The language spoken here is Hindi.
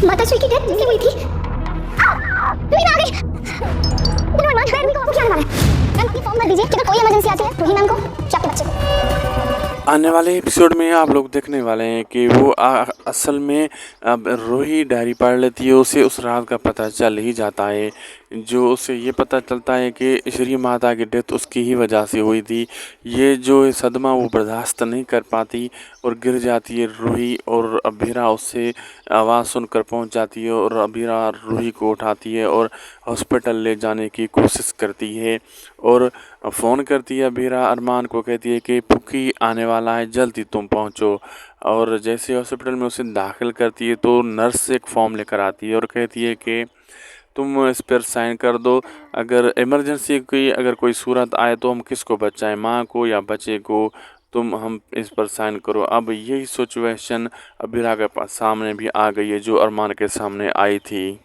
माताश्री की डेथ हुई थी। रोही आ गई। मैम क्या आने वाला है? मैम अपनी फॉर्म भर दीजिए कि अगर कोई इमरजेंसी आती है रोही मैम को या आपके बच्चे को। आने वाले एपिसोड में आप लोग देखने वाले हैं कि वो असल में अब रूही डायरी पढ़ लेती है, उसे उस रात का पता चल ही जाता है। जो उसे ये पता चलता है कि श्री माता की डेथ उसकी ही वजह से हुई थी। ये जो सदमा वो बर्दाश्त नहीं कर पाती और गिर जाती है रूही, और अबीरा उससे आवाज़ सुनकर पहुंच जाती है और अबीरा रूही को उठाती है और हॉस्पिटल ले जाने की कोशिश करती है और फ़ोन करती है अबीरा अरमान को, कहती है कि पुकी आने वाला है, जल्दी तुम पहुंचो। और जैसे हॉस्पिटल में उसे दाखिल करती है तो नर्स एक फॉर्म लेकर आती है और कहती है कि तुम इस पर साइन कर दो, अगर इमरजेंसी की अगर कोई सूरत आए तो हम किसको बचाएं, माँ को या बच्चे को, तुम हम इस पर साइन करो। अब यही सिचुएशन अबीरा के पास सामने भी आ गई है जो अरमान के सामने आई थी।